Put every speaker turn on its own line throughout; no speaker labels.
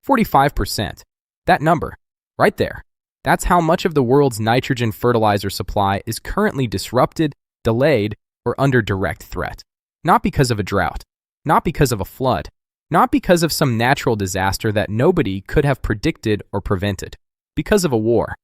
45%. That number, right there. That's how much of the world's nitrogen fertilizer supply is currently disrupted, delayed, or under direct threat. Not because of a drought, not because of a flood, not because of some natural disaster that nobody could have predicted or prevented, because of a war.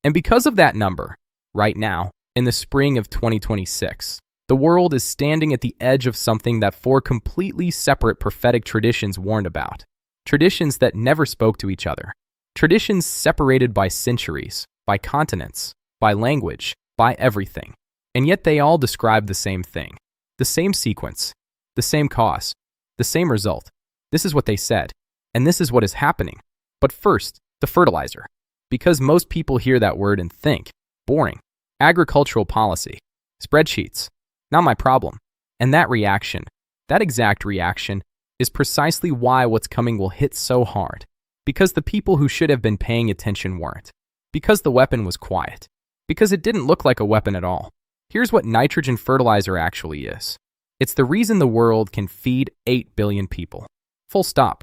And because of that number, right now, in the spring of 2026, the world is standing at the edge of something that four completely separate prophetic traditions warned about. Traditions that never spoke to each other. Traditions separated by centuries, by continents, by language, by everything. And yet they all describe the same thing, the same sequence, the same cause, the same result. This is what they said, and this is what is happening. But first, the fertilizer. Because most people hear that word and think, boring, agricultural policy, spreadsheets, not my problem. And that reaction, that exact reaction, is precisely why what's coming will hit so hard. Because the people who should have been paying attention weren't. Because the weapon was quiet. Because it didn't look like a weapon at all. Here's what nitrogen fertilizer actually is. It's the reason the world can feed 8 billion people. Full stop.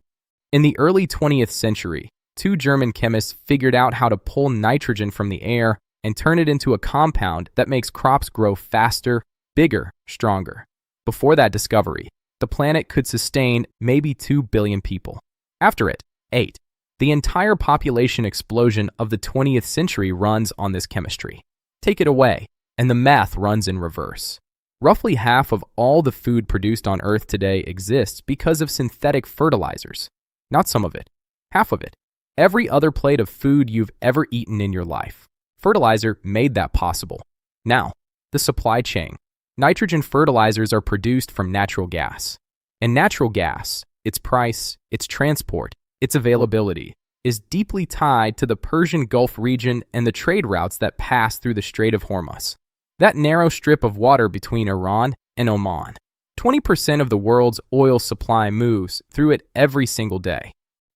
In the early 20th century, two German chemists figured out how to pull nitrogen from the air and turn it into a compound that makes crops grow faster, bigger, stronger. Before that discovery, the planet could sustain maybe 2 billion people. After it, 8. The entire population explosion of the 20th century runs on this chemistry. Take it away, and the math runs in reverse. Roughly half of all the food produced on Earth today exists because of synthetic fertilizers. Not some of it, half of it. Every other plate of food you've ever eaten in your life. Fertilizer made that possible. Now, the supply chain. Nitrogen fertilizers are produced from natural gas. And natural gas, its price, its transport, its availability, is deeply tied to the Persian Gulf region and the trade routes that pass through the Strait of Hormuz. That narrow strip of water between Iran and Oman. 20% of the world's oil supply moves through it every single day.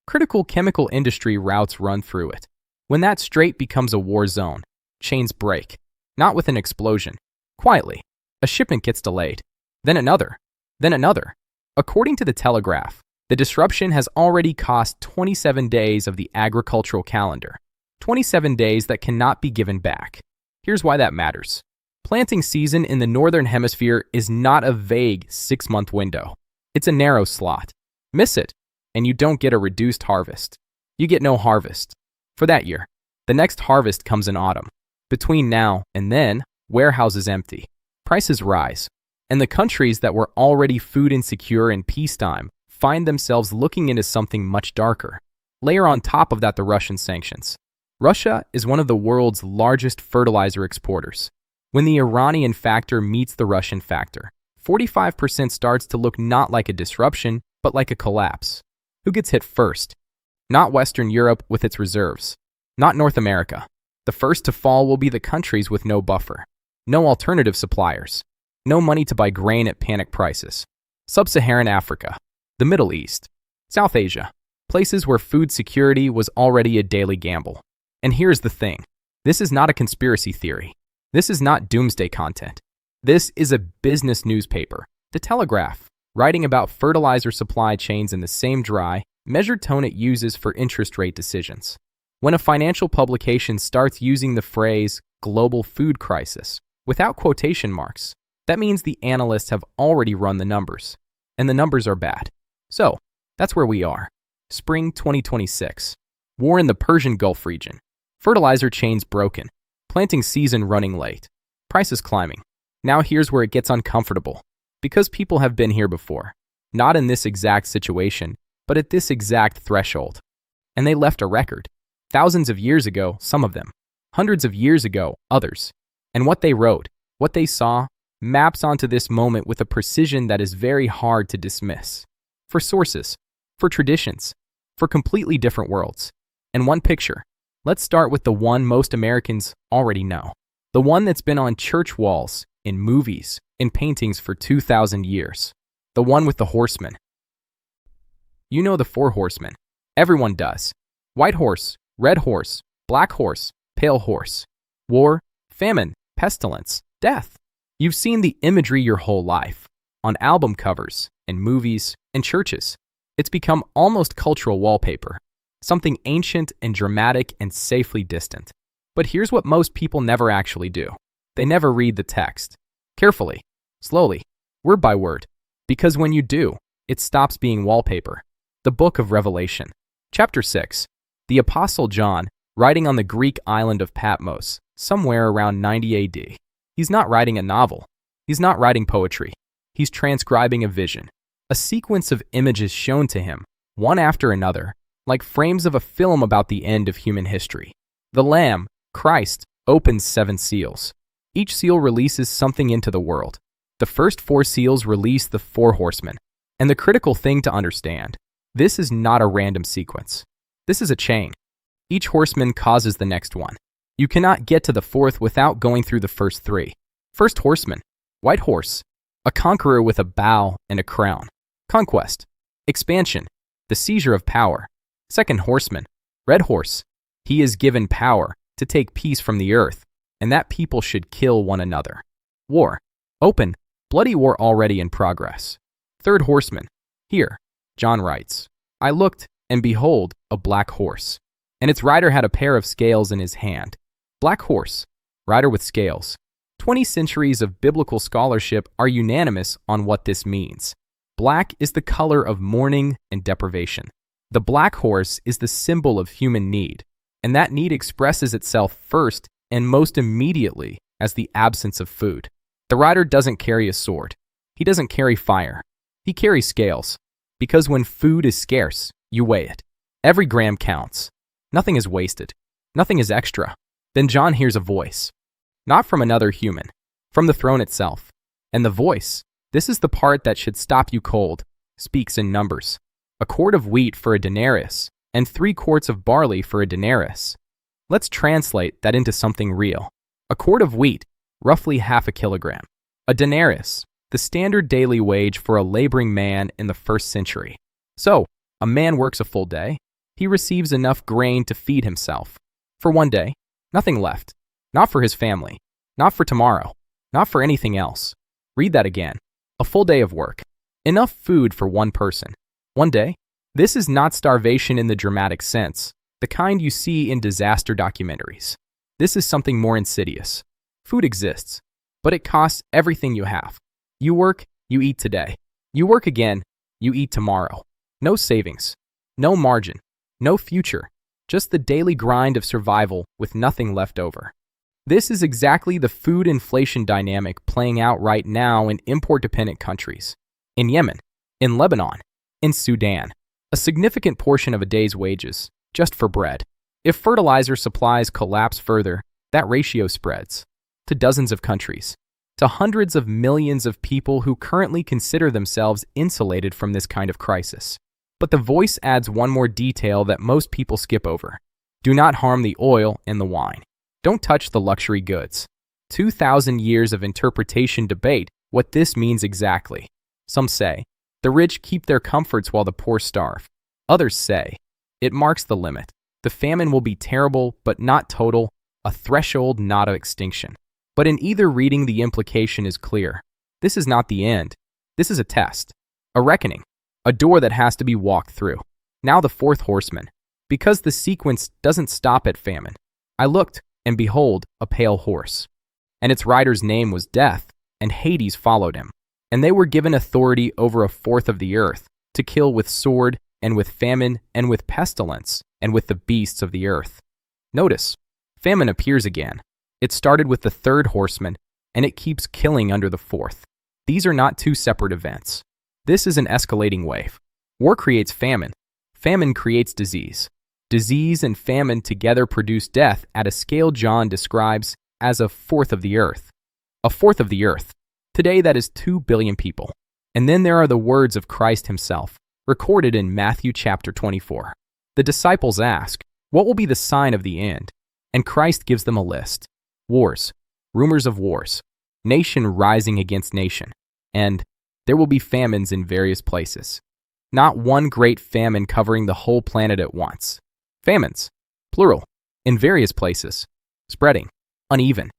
Critical chemical industry routes run through it. When that strait becomes a war zone, chains break. Not with an explosion. Quietly. A shipment gets delayed. Then another. Then another. According to the Telegraph, the disruption has already cost 27 days of the agricultural calendar. 27 days that cannot be given back. Here's why that matters. Planting season in the Northern Hemisphere is not a vague 6-month window. It's a narrow slot. Miss it, and you don't get a reduced harvest. You get no harvest. For that year. The next harvest comes in autumn. Between now and then, warehouses empty. Prices rise. And the countries that were already food insecure in peacetime find themselves looking into something much darker. Layer on top of that the Russian sanctions. Russia is one of the world's largest fertilizer exporters. When the Iranian factor meets the Russian factor, 45% starts to look not like a disruption, but like a collapse. Who gets hit first? Not Western Europe with its reserves. Not North America. The first to fall will be the countries with no buffer. No alternative suppliers. No money to buy grain at panic prices. Sub-Saharan Africa. The Middle East. South Asia. Places where food security was already a daily gamble. And here's the thing. This is not a conspiracy theory. This is not doomsday content. This is a business newspaper, The Telegraph, writing about fertilizer supply chains in the same dry, measured tone it uses for interest rate decisions. When a financial publication starts using the phrase global food crisis without quotation marks, that means the analysts have already run the numbers, and the numbers are bad. So, that's where we are. Spring 2026. War in the Persian Gulf region. Fertilizer chains broken. Planting season running late. Prices climbing. Now here's where it gets uncomfortable. Because people have been here before. Not in this exact situation, but at this exact threshold. And they left a record. Thousands of years ago, some of them. Hundreds of years ago, others. And what they wrote, what they saw, maps onto this moment with a precision that is very hard to dismiss. For sources, for traditions, for completely different worlds. And one picture. Let's start with the one most Americans already know. The one that's been on church walls, in movies, in paintings for 2,000 years. The one with the horsemen. You know the 4 horsemen. Everyone does. White horse, red horse, black horse, pale horse. War, famine, pestilence, death. You've seen the imagery your whole life. On album covers, in movies, in churches. It's become almost cultural wallpaper, something ancient and dramatic and safely distant. But here's what most people never actually do. They never read the text. Carefully, slowly, word by word. Because when you do, it stops being wallpaper. The Book of Revelation. Chapter 6. The Apostle John, writing on the Greek island of Patmos, somewhere around 90 AD. He's not writing a novel. He's not writing poetry. He's transcribing a vision. A sequence of images shown to him, one after another, like frames of a film about the end of human history. The Lamb, Christ, opens 7 seals. Each seal releases something into the world. The first 4 seals release the 4 horsemen. And the critical thing to understand, this is not a random sequence. This is a chain. Each horseman causes the next one. You cannot get to the 4th without going through the first 3. First horseman, white horse, a conqueror with a bow and a crown. Conquest, expansion, the seizure of power. Second horseman, red horse. He is given power to take peace from the earth, and that people should kill one another. War, open, bloody war already in progress. Third horseman, here, John writes, I looked, and behold, a black horse, and its rider had a pair of scales in his hand. Black horse, rider with scales. 20 centuries of biblical scholarship are unanimous on what this means. Black is the color of mourning and deprivation. The black horse is the symbol of human need, and that need expresses itself first and most immediately as the absence of food. The rider doesn't carry a sword. He doesn't carry fire. He carries scales, because when food is scarce, you weigh it. Every gram counts. Nothing is wasted. Nothing is extra. Then John hears a voice, not from another human, from the throne itself. And the voice, this is the part that should stop you cold, speaks in numbers. A quart of wheat for a denarius, and 3 quarts of barley for a denarius. Let's translate that into something real. A quart of wheat, roughly half a kilogram. A denarius, the standard daily wage for a laboring man in the 1st century. So, a man works a full day. He receives enough grain to feed himself. For one day, nothing left. Not for his family. Not for tomorrow. Not for anything else. Read that again. A full day of work. Enough food for one person. One day. This is not starvation in the dramatic sense, the kind you see in disaster documentaries. This is something more insidious. Food exists, but it costs everything you have. You work, you eat today. You work again, you eat tomorrow. No savings. No margin. No future. Just the daily grind of survival with nothing left over. This is exactly the food inflation dynamic playing out right now in import-dependent countries. In Yemen, in Lebanon, in Sudan. A significant portion of a day's wages, just for bread. If fertilizer supplies collapse further, that ratio spreads to dozens of countries, to hundreds of millions of people who currently consider themselves insulated from this kind of crisis. But the voice adds one more detail that most people skip over. Do not harm the oil and the wine. Don't touch the luxury goods. 2,000 years of interpretation debate what this means exactly. Some say, the rich keep their comforts while the poor starve. Others say, it marks the limit. The famine will be terrible, but not total, a threshold not of extinction. But in either reading, the implication is clear. This is not the end. This is a test, a reckoning, a door that has to be walked through. Now the 4th horseman. Because the sequence doesn't stop at famine. I looked, and behold, a pale horse. And its rider's name was Death, and Hades followed him. And they were given authority over 1/4 of the earth, to kill with sword, and with famine, and with pestilence, and with the beasts of the earth. Notice, famine appears again. It started with the 3rd horseman, and it keeps killing under the 4th. These are not 2 separate events. This is an escalating wave. War creates famine. Famine creates disease. Disease and famine together produce death at a scale John describes as 1/4 of the earth. 1/4 of the earth. Today that is 2 billion people. And then there are the words of Christ himself, recorded in Matthew chapter 24. The disciples ask, what will be the sign of the end? And Christ gives them a list. Wars, rumors of wars, nation rising against nation, and there will be famines in various places. Not one great famine covering the whole planet at once. Famines, plural, in various places, spreading, uneven,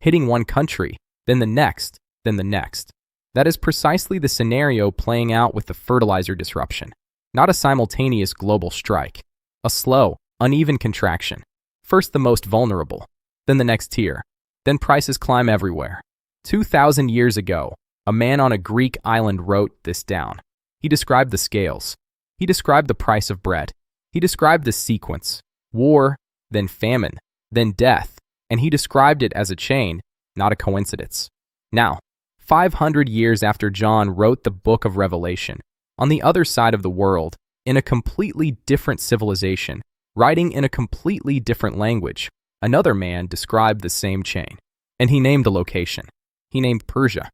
hitting one country, then the next, then the next. That is precisely the scenario playing out with the fertilizer disruption. not a simultaneous global strike. A slow, uneven contraction. First the most vulnerable, then the next tier, then prices climb everywhere. 2,000 years ago, a man on a Greek island wrote this down. He described the scales. He described the price of bread. He described the sequence: war, then famine, then death, and he described it as a chain, not a coincidence. Now, 500 years after John wrote the book of Revelation, on the other side of the world, in a completely different civilization, writing in a completely different language, another man described the same chain, and he named the location. He named Persia.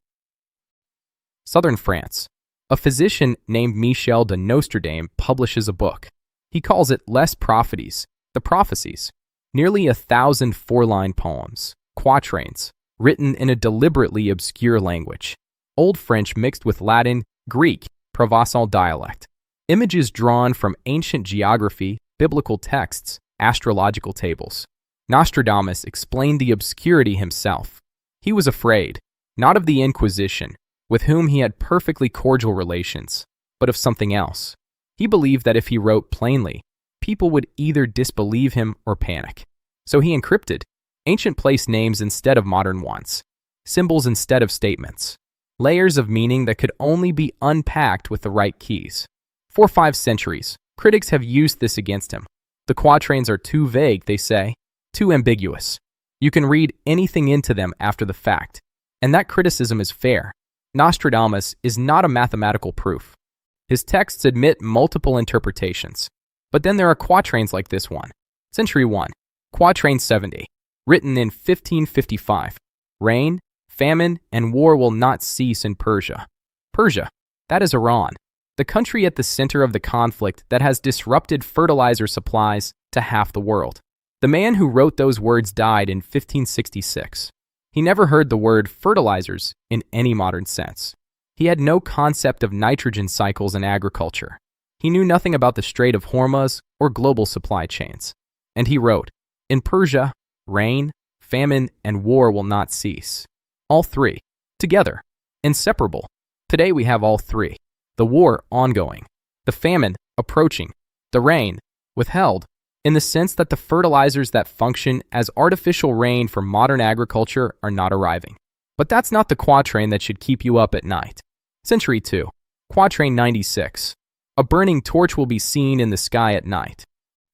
Southern France. A physician named Michel de Nostradame publishes a book. He calls it Les Prophecies, the Prophecies. Nearly 1,000 four-line poems, quatrains, written in a deliberately obscure language. Old French mixed with Latin, Greek, Provençal dialect. Images drawn from ancient geography, biblical texts, astrological tables. Nostradamus explained the obscurity himself. He was afraid, not of the Inquisition, with whom he had perfectly cordial relations, but of something else. He believed that if he wrote plainly, people would either disbelieve him or panic. So he encrypted ancient place names instead of modern ones, symbols instead of statements, layers of meaning that could only be unpacked with the right keys. For 5 centuries, critics have used this against him. The quatrains are too vague, they say, too ambiguous. You can read anything into them after the fact, and that criticism is fair. Nostradamus is not a mathematical proof. His texts admit multiple interpretations. But then there are quatrains like this one. Century 1, Quatrain 70, written in 1555. Rain, famine, and war will not cease in Persia. Persia, that is Iran, the country at the center of the conflict that has disrupted fertilizer supplies to half the world. The man who wrote those words died in 1566. He never heard the word fertilizers in any modern sense. He had no concept of nitrogen cycles in agriculture. He knew nothing about the Strait of Hormuz or global supply chains. And he wrote, "In Persia, rain, famine, and war will not cease." All three, together, inseparable. Today we have all three. The war ongoing, the famine approaching, the rain withheld, in the sense that the fertilizers that function as artificial rain for modern agriculture are not arriving. But that's not the quatrain that should keep you up at night. Century 2, Quatrain 96. A burning torch will be seen in the sky at night,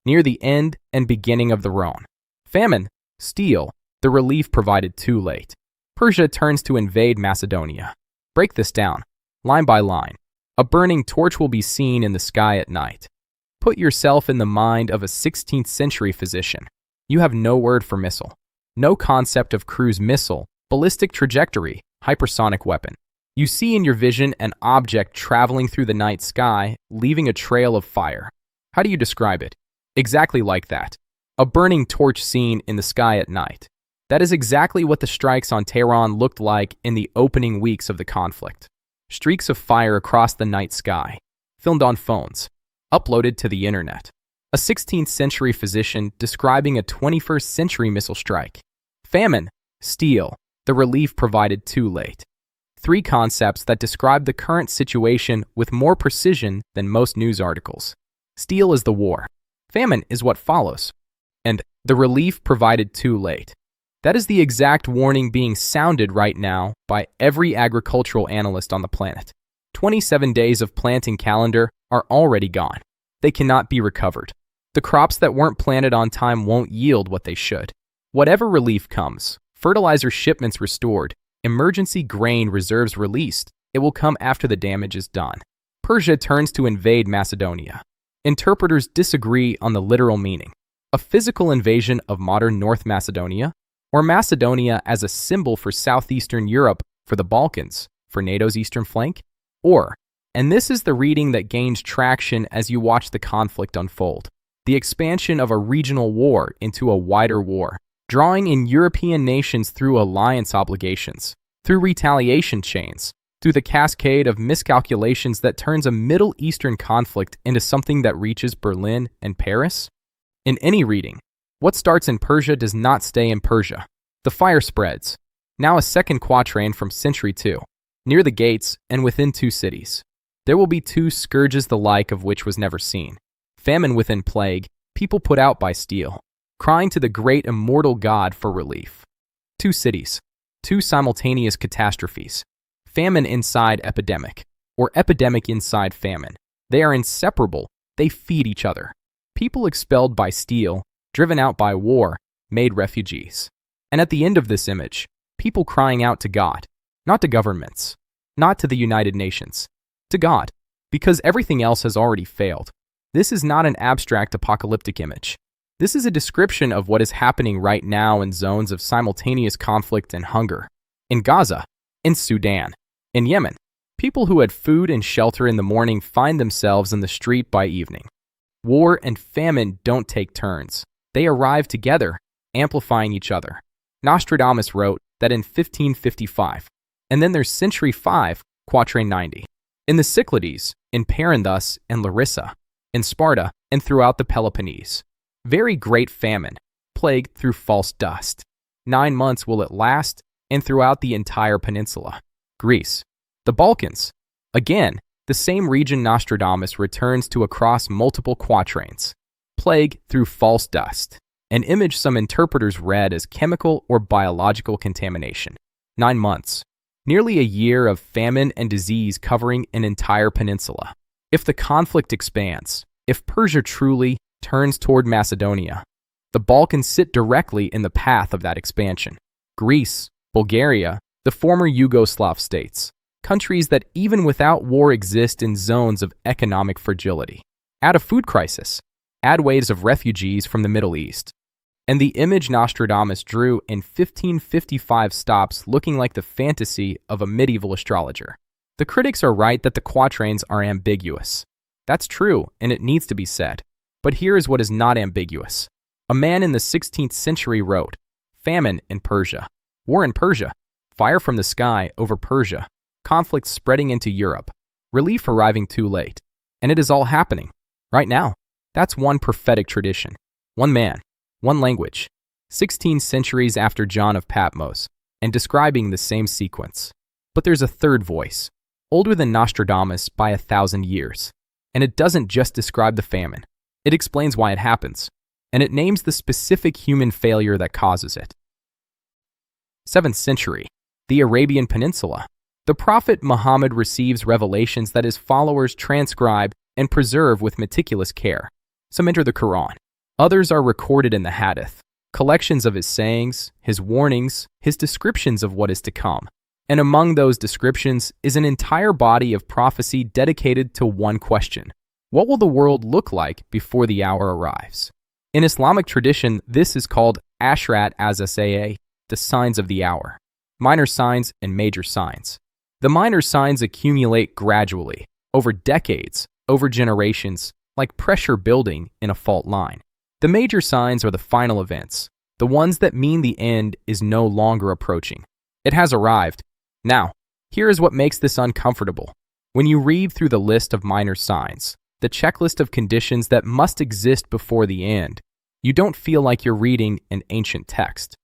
near the end and beginning of the Rhone. Famine, steel, the relief provided too late. Persia turns to invade Macedonia. Break this down, line by line. A burning torch will be seen in the sky at night. Put yourself in the mind of a 16th century physician. You have no word for missile, no concept of cruise missile, ballistic trajectory, hypersonic weapon. You see in your vision an object traveling through the night sky, leaving a trail of fire. How do you describe it? Exactly like that. A burning torch seen in the sky at night. That is exactly what the strikes on Tehran looked like in the opening weeks of the conflict. Streaks of fire across the night sky, filmed on phones, uploaded to the internet. A 16th century physician describing a 21st century missile strike. Famine, steel, the relief provided too late. 3 concepts that describe the current situation with more precision than most news articles. Steel is the war. Famine is what follows. And the relief provided too late. That is the exact warning being sounded right now by every agricultural analyst on the planet. 27 days of planting calendar are already gone. They cannot be recovered. The crops that weren't planted on time won't yield what they should. Whatever relief comes, fertilizer shipments restored, emergency grain reserves released, it will come after the damage is done. Persia turns to invade Macedonia. Interpreters disagree on the literal meaning. A physical invasion of modern North Macedonia, or Macedonia as a symbol for southeastern Europe, for the Balkans, for NATO's eastern flank, or, and this is the reading that gains traction as you watch the conflict unfold, the expansion of a regional war into a wider war, drawing in European nations through alliance obligations, through retaliation chains, through the cascade of miscalculations that turns a Middle Eastern conflict into something that reaches Berlin and Paris? In any reading, what starts in Persia does not stay in Persia. The fire spreads. Now a second quatrain from Century 2, near the gates and within 2 cities. There will be two scourges the like of which was never seen. Famine within plague, people put out by steel, crying to the great immortal God for relief. Two cities, two simultaneous catastrophes. Famine inside epidemic, or epidemic inside famine. They are inseparable. They feed each other. People expelled by steel, driven out by war, made refugees. And at the end of this image, people crying out to God, not to governments, not to the United Nations, to God, because everything else has already failed. This is not an abstract apocalyptic image. This is a description of what is happening right now in zones of simultaneous conflict and hunger. In Gaza, in Sudan, in Yemen, people who had food and shelter in the morning find themselves in the street by evening. War and famine don't take turns. They arrive together, amplifying each other. Nostradamus wrote that in 1555, and then there's Century 5, Quatrain 90. In the Cyclades, in Perinthus and Larissa, in Sparta, and throughout the Peloponnese. Very great famine, plagued through false dust. 9 months will it last, and throughout the entire peninsula. Greece. The Balkans. Again, the same region Nostradamus returns to across multiple quatrains. Plague through false dust, an image some interpreters read as chemical or biological contamination. 9 months. Nearly a year of famine and disease covering an entire peninsula. If the conflict expands, if Persia truly turns toward Macedonia, the Balkans sit directly in the path of that expansion. Greece, Bulgaria, the former Yugoslav states, countries that even without war exist in zones of economic fragility. Add a food crisis, add waves of refugees from the Middle East, and the image Nostradamus drew in 1555 stops looking like the fantasy of a medieval astrologer. The critics are right that the quatrains are ambiguous. That's true, and it needs to be said. But here is what is not ambiguous. A man in the 16th century wrote, famine in Persia, war in Persia, fire from the sky over Persia, conflict spreading into Europe, relief arriving too late. And it is all happening, right now. That's one prophetic tradition, one man, one language, 16 centuries after John of Patmos, and describing the same sequence. But there's a third voice, older than Nostradamus by 1,000 years. And it doesn't just describe the famine. It explains why it happens, and it names the specific human failure that causes it. 7th century, the Arabian Peninsula. The prophet Muhammad receives revelations that his followers transcribe and preserve with meticulous care. Some enter the Quran. Others are recorded in the Hadith, collections of his sayings, his warnings, his descriptions of what is to come. And among those descriptions is an entire body of prophecy dedicated to one question. What will the world look like before the hour arrives? In Islamic tradition, this is called Ashrat Azaa, the signs of the hour. Minor signs and major signs. The minor signs accumulate gradually, over decades, over generations, like pressure building in a fault line. The major signs are the final events, the ones that mean the end is no longer approaching. It has arrived. Now, here is what makes this uncomfortable. When you read through the list of minor signs, the checklist of conditions that must exist before the end, you don't feel like you're reading an ancient text.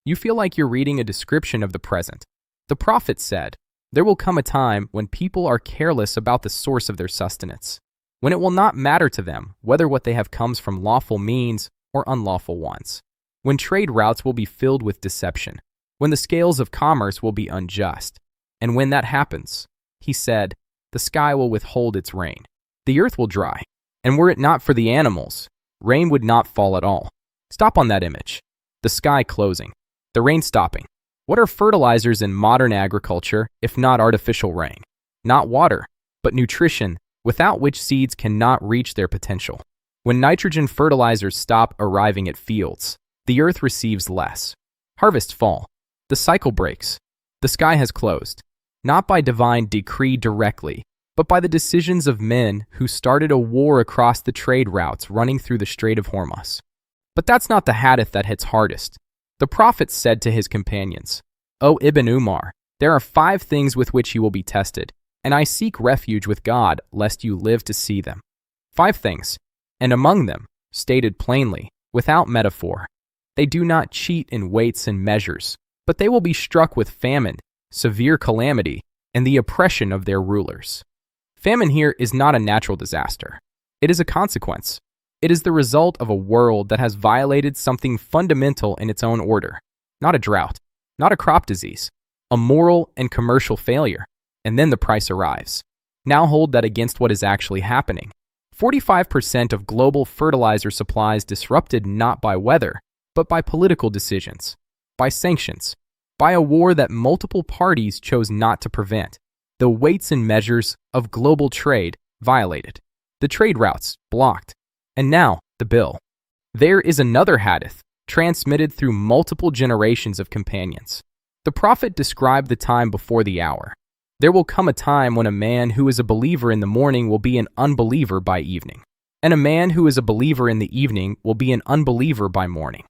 You feel like you're reading a description of the present. The prophet said, there will come a time when people are careless about the source of their sustenance, when it will not matter to them whether what they have comes from lawful means or unlawful ones, when trade routes will be filled with deception, when the scales of commerce will be unjust. And when that happens, he said, the sky will withhold its rain. The earth will dry, and were it not for the animals, rain would not fall at all. Stop on that image. The sky closing, the rain stopping. What are fertilizers in modern agriculture if not artificial rain? Not water, but nutrition, without which seeds cannot reach their potential. When nitrogen fertilizers stop arriving at fields, the earth receives less. Harvests fall. The cycle breaks. The sky has closed, not by divine decree directly, but by the decisions of men who started a war across the trade routes running through the Strait of Hormuz. But that's not the hadith that hits hardest. The prophet said to his companions, O Ibn Umar, there are 5 things with which you will be tested, and I seek refuge with God lest you live to see them. 5 things, and among them, stated plainly, without metaphor, they do not cheat in weights and measures, but they will be struck with famine, severe calamity, and the oppression of their rulers. Famine here is not a natural disaster. It is a consequence. It is the result of a world that has violated something fundamental in its own order. Not a drought, not a crop disease, a moral and commercial failure. And then the price arrives. Now hold that against what is actually happening. 45% of global fertilizer supplies disrupted not by weather, but by political decisions, by sanctions, by a war that multiple parties chose not to prevent. The weights and measures of global trade violated. The trade routes blocked. And now, the bill. There is another hadith, transmitted through multiple generations of companions. The prophet described the time before the hour. There will come a time when a man who is a believer in the morning will be an unbeliever by evening, and a man who is a believer in the evening will be an unbeliever by morning.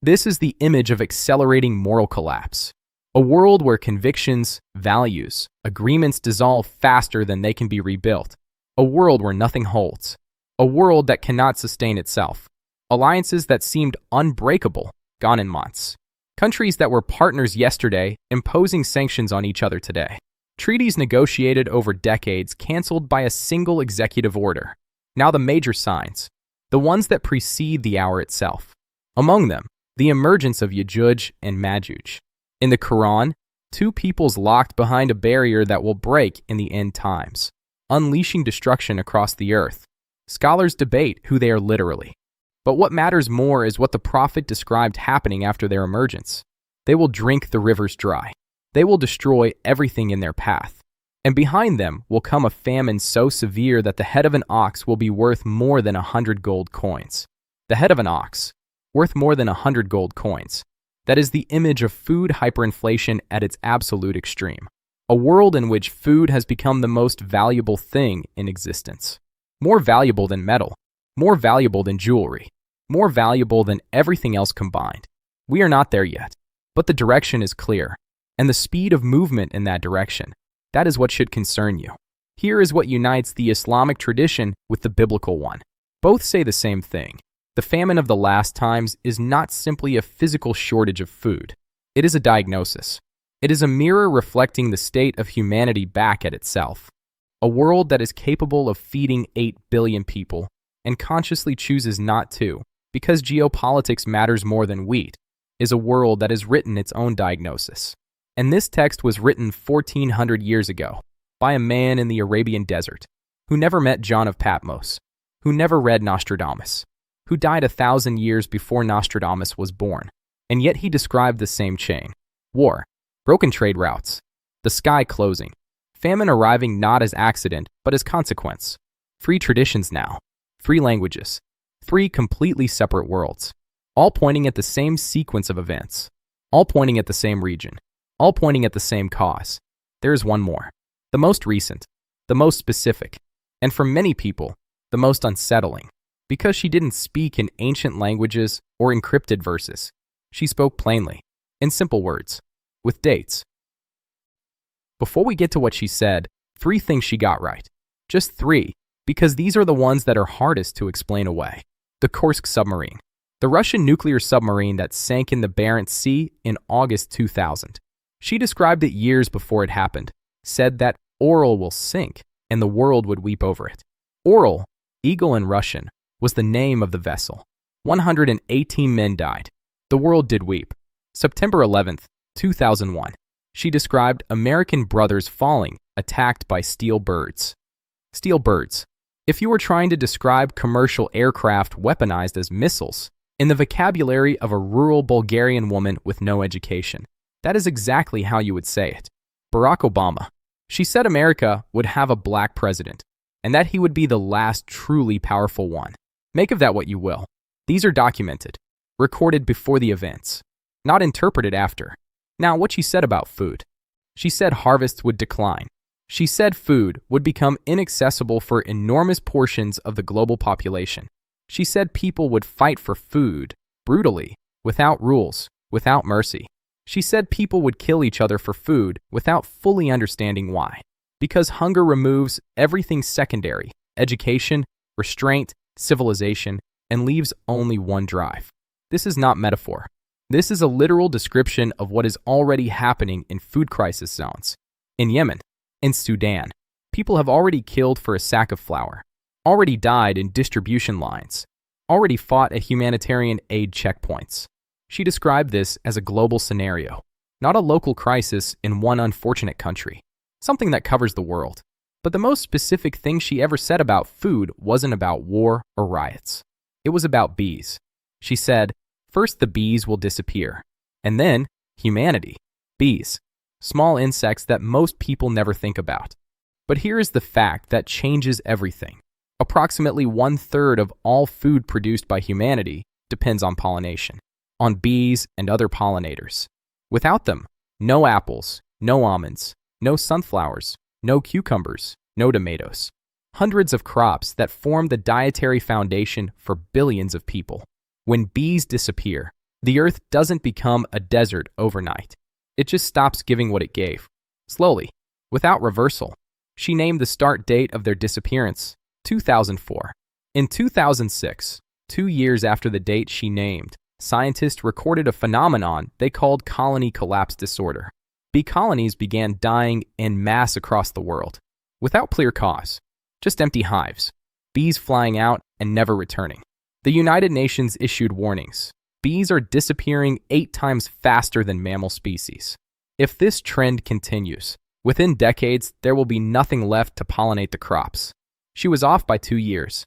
This is the image of accelerating moral collapse. A world where convictions, values, agreements dissolve faster than they can be rebuilt. A world where nothing holds. A world that cannot sustain itself. Alliances that seemed unbreakable, gone in months. Countries that were partners yesterday, imposing sanctions on each other today. Treaties negotiated over decades canceled by a single executive order. Now the major signs, the ones that precede the hour itself. Among them, the emergence of Yajuj and Majuj. In the Quran, two peoples locked behind a barrier that will break in the end times, unleashing destruction across the earth. Scholars debate who they are literally. But what matters more is what the prophet described happening after their emergence. They will drink the rivers dry. They will destroy everything in their path. And behind them will come a famine so severe that the head of an ox will be worth more than 100 gold coins. The head of an ox, worth more than 100 gold coins. That is the image of food hyperinflation at its absolute extreme. A world in which food has become the most valuable thing in existence. More valuable than metal. More valuable than jewelry. More valuable than everything else combined. We are not there yet, but the direction is clear. And the speed of movement in that direction, that is what should concern you. Here is what unites the Islamic tradition with the biblical one. Both say the same thing. The famine of the last times is not simply a physical shortage of food. It is a diagnosis. It is a mirror reflecting the state of humanity back at itself. A world that is capable of feeding 8 billion people and consciously chooses not to, because geopolitics matters more than wheat, is a world that has written its own diagnosis. And this text was written 1400 years ago by a man in the Arabian desert who never met John of Patmos, who never read Nostradamus, who died 1,000 years before Nostradamus was born. And yet he described the same chain. War, broken trade routes, the sky closing, famine arriving not as accident but as consequence. Free traditions now, free languages, 3 completely separate worlds, all pointing at the same sequence of events, all pointing at the same region. All pointing at the same cause. There is one more. The most recent, the most specific, and for many people, the most unsettling, because she didn't speak in ancient languages or encrypted verses. She spoke plainly, in simple words, with dates. Before we get to what she said, 3 things she got right. Just 3, because these are the ones that are hardest to explain away. The Kursk submarine. The Russian nuclear submarine that sank in the Barents Sea in August 2000. She described it years before it happened, said that Orel will sink and the world would weep over it. Orel, eagle in Russian, was the name of the vessel. 118 men died. The world did weep. September 11th, 2001. She described American brothers falling, attacked by steel birds. Steel birds. If you were trying to describe commercial aircraft weaponized as missiles, in the vocabulary of a rural Bulgarian woman with no education, that is exactly how you would say it. Barack Obama. She said America would have a black president, and that he would be the last truly powerful one. Make of that what you will. These are documented, recorded before the events, not interpreted after. Now, what she said about food. She said harvests would decline. She said food would become inaccessible for enormous portions of the global population. She said people would fight for food, brutally, without rules, without mercy. She said people would kill each other for food without fully understanding why. Because hunger removes everything secondary, education, restraint, civilization, and leaves only one drive. This is not metaphor. This is a literal description of what is already happening in food crisis zones. In Yemen, in Sudan, People have already killed for a sack of flour, already died in distribution lines, already fought at humanitarian aid checkpoints. She described this as a global scenario, not a local crisis in one unfortunate country, something that covers the world. But the most specific thing she ever said about food wasn't about war or riots. It was about bees. She said, first the bees will disappear, and then humanity. Bees, small insects that most people never think about. But here is the fact that changes everything. Approximately 1/3 of all food produced by humanity depends on pollination, on bees and other pollinators. Without them, no apples, no almonds, no sunflowers, no cucumbers, no tomatoes. Hundreds of crops that form the dietary foundation for billions of people. When bees disappear, the earth doesn't become a desert overnight. It just stops giving what it gave, slowly, without reversal. She named the start date of their disappearance, 2004. In 2006, 2 years after the date she named, scientists recorded a phenomenon they called colony collapse disorder. Bee colonies began dying en masse across the world, without clear cause, just empty hives, bees flying out and never returning. The United Nations issued warnings. Bees are disappearing 8 times faster than mammal species. If this trend continues, within decades there will be nothing left to pollinate the crops. She was off by 2 years.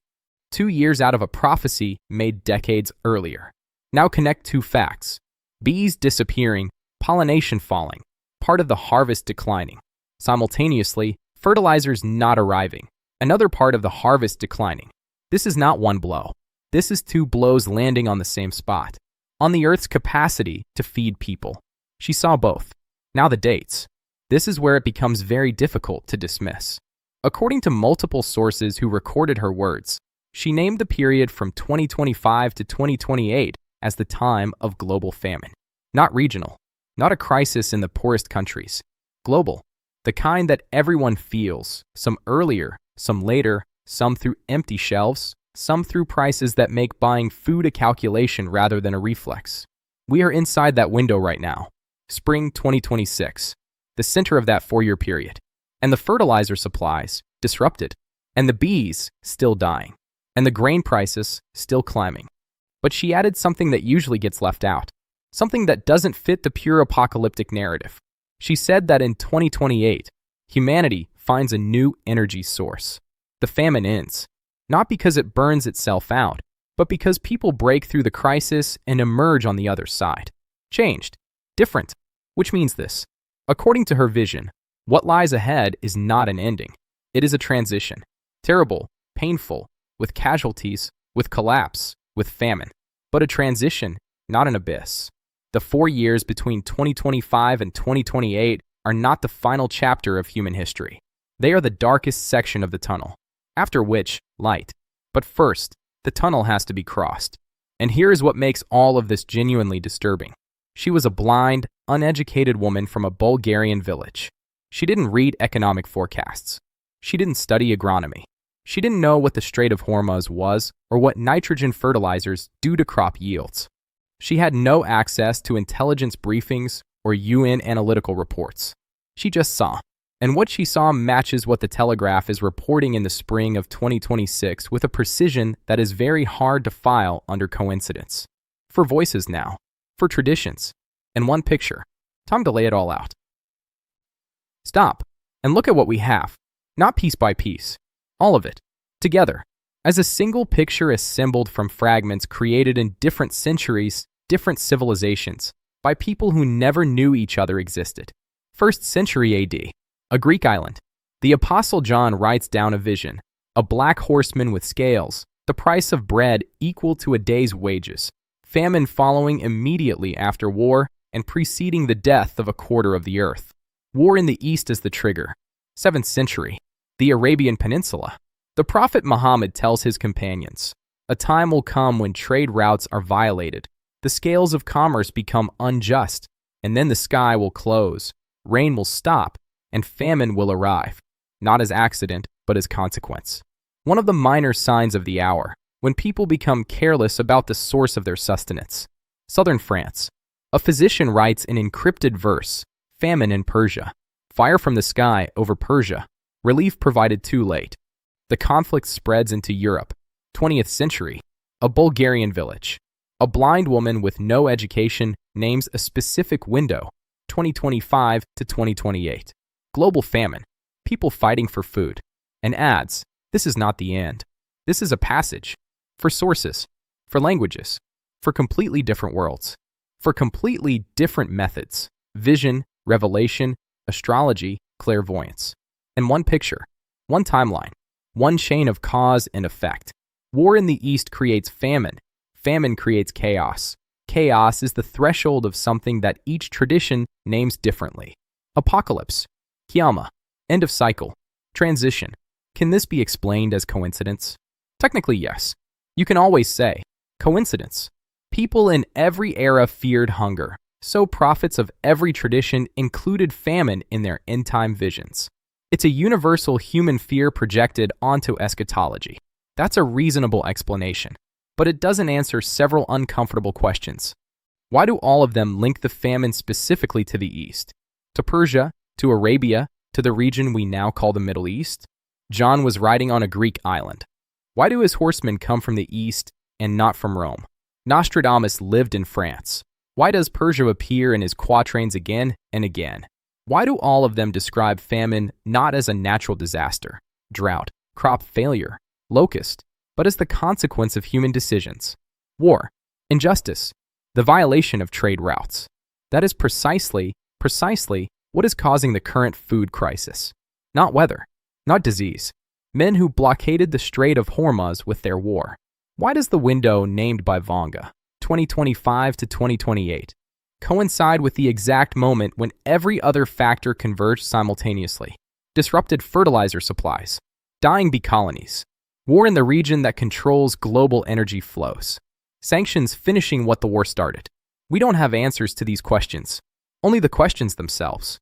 2 years out of a prophecy made decades earlier. Now connect 2 facts. Bees disappearing, pollination falling, part of the harvest declining. Simultaneously, fertilizers not arriving, another part of the harvest declining. This is not one blow. This is 2 blows landing on the same spot, on the Earth's capacity to feed people. She saw both. Now the dates. This is where it becomes very difficult to dismiss. According to multiple sources who recorded her words, she named the period from 2025 to 2028 as the time of global famine. Not regional, not a crisis in the poorest countries. Global, the kind that everyone feels, some earlier, some later, some through empty shelves, some through prices that make buying food a calculation rather than a reflex. We are inside that window right now. Spring 2026, the center of that 4-year period. And the fertilizer supplies disrupted, and the bees still dying, and the grain prices still climbing. But she added something that usually gets left out, something that doesn't fit the pure apocalyptic narrative. She said that in 2028, humanity finds a new energy source. The famine ends, not because it burns itself out, but because people break through the crisis and emerge on the other side. Changed, different, which means this. According to her vision, what lies ahead is not an ending. It is a transition. Terrible, painful, with casualties, with collapse, with famine. But a transition, not an abyss. The 4 years between 2025 and 2028 are not the final chapter of human history. They are the darkest section of the tunnel, after which, light. But first, the tunnel has to be crossed. And here is what makes all of this genuinely disturbing. She was a blind, uneducated woman from a Bulgarian village. She didn't read economic forecasts. She didn't study agronomy. She didn't know what the Strait of Hormuz was or what nitrogen fertilizers do to crop yields. She had no access to intelligence briefings or UN analytical reports. She just saw. And what she saw matches what the Telegraph is reporting in the spring of 2026 with a precision that is very hard to file under coincidence. For voices now, for traditions, and one picture. Time to lay it all out. Stop and look at what we have, not piece by piece, all of it, together, as a single picture assembled from fragments created in different centuries, different civilizations, by people who never knew each other existed. 1st century AD. A Greek island. The Apostle John writes down a vision, a black horseman with scales, the price of bread equal to a day's wages, famine following immediately after war and preceding the death of a quarter of the earth. War in the east is the trigger. 7th century. The Arabian Peninsula. The Prophet Muhammad tells his companions, a time will come when trade routes are violated, the scales of commerce become unjust, and then the sky will close, rain will stop, and famine will arrive, not as accident, but as consequence. One of the minor signs of the hour, when people become careless about the source of their sustenance. Southern France. A physician writes in encrypted verse, famine in Persia, fire from the sky over Persia, Relief provided too late. The conflict spreads into Europe. 20th century. A Bulgarian village. A blind woman with no education names a specific window. 2025 to 2028. Global famine. People fighting for food. And adds, this is not the end. This is a passage. For sources. For languages. For completely different worlds. For completely different methods. Vision, revelation, astrology, clairvoyance. And one picture. One timeline. One chain of cause and effect. War in the East creates famine. Famine creates chaos. Chaos is the threshold of something that each tradition names differently. Apocalypse. Kiyama. End of cycle. Transition. Can this be explained as coincidence? Technically, yes. You can always say, coincidence. People in every era feared hunger, so prophets of every tradition included famine in their end-time visions. It's a universal human fear projected onto eschatology. That's a reasonable explanation, but it doesn't answer several uncomfortable questions. Why do all of them link the famine specifically to the East? To Persia? To Arabia? To the region we now call the Middle East? John was riding on a Greek island. Why do his horsemen come from the East and not from Rome? Nostradamus lived in France. Why does Persia appear in his quatrains again and again? Why do all of them describe famine not as a natural disaster, drought, crop failure, locust, but as the consequence of human decisions? War, injustice, the violation of trade routes. That is precisely what is causing the current food crisis. Not weather, not disease. Men who blockaded the Strait of Hormuz with their war. Why does the window named by Vanga, 2025 to 2028, coincide with the exact moment when every other factor converged simultaneously? Disrupted fertilizer supplies, dying bee colonies, war in the region that controls global energy flows, sanctions finishing what the war started. We don't have answers to these questions, only the questions themselves.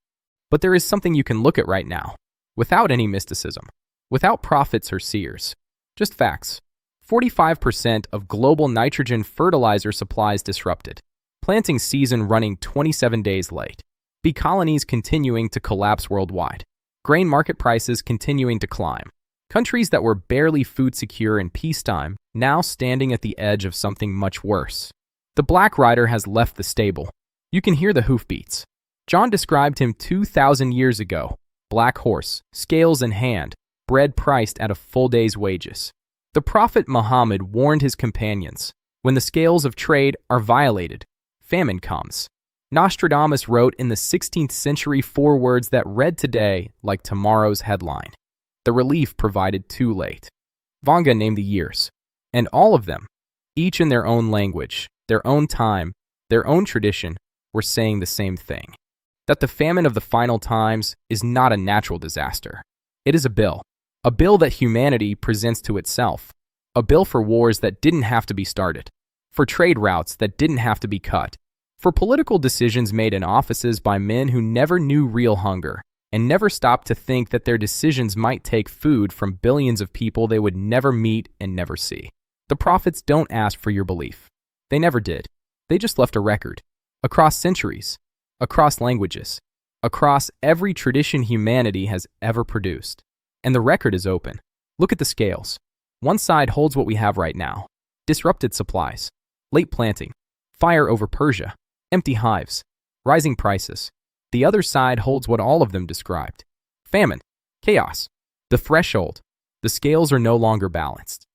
But there is something you can look at right now, without any mysticism, without prophets or seers, just facts. 45% of global nitrogen fertilizer supplies disrupted. Planting season running 27 days late. Bee colonies continuing to collapse worldwide. Grain market prices continuing to climb. Countries that were barely food secure in peacetime now standing at the edge of something much worse. The black rider has left the stable. You can hear the hoofbeats. John described him 2,000 years ago. Black horse, scales in hand, bread priced at a full day's wages. The Prophet Muhammad warned his companions, when the scales of trade are violated, famine comes. Nostradamus wrote in the 16th century 4 words that read today like tomorrow's headline. The relief provided too late. Vanga named the years, and all of them, each in their own language, their own time, their own tradition, were saying the same thing. That the famine of the final times is not a natural disaster. It is a bill that humanity presents to itself, a bill for wars that didn't have to be started, for trade routes that didn't have to be cut, for political decisions made in offices by men who never knew real hunger and never stopped to think that their decisions might take food from billions of people they would never meet and never see. The prophets don't ask for your belief. They never did. They just left a record, across centuries, across languages, across every tradition humanity has ever produced. And the record is open. Look at the scales. One side holds what we have right now. Disrupted supplies, late planting, fire over Persia, empty hives, rising prices. The other side holds what all of them described. Famine, chaos, the threshold. The scales are no longer balanced.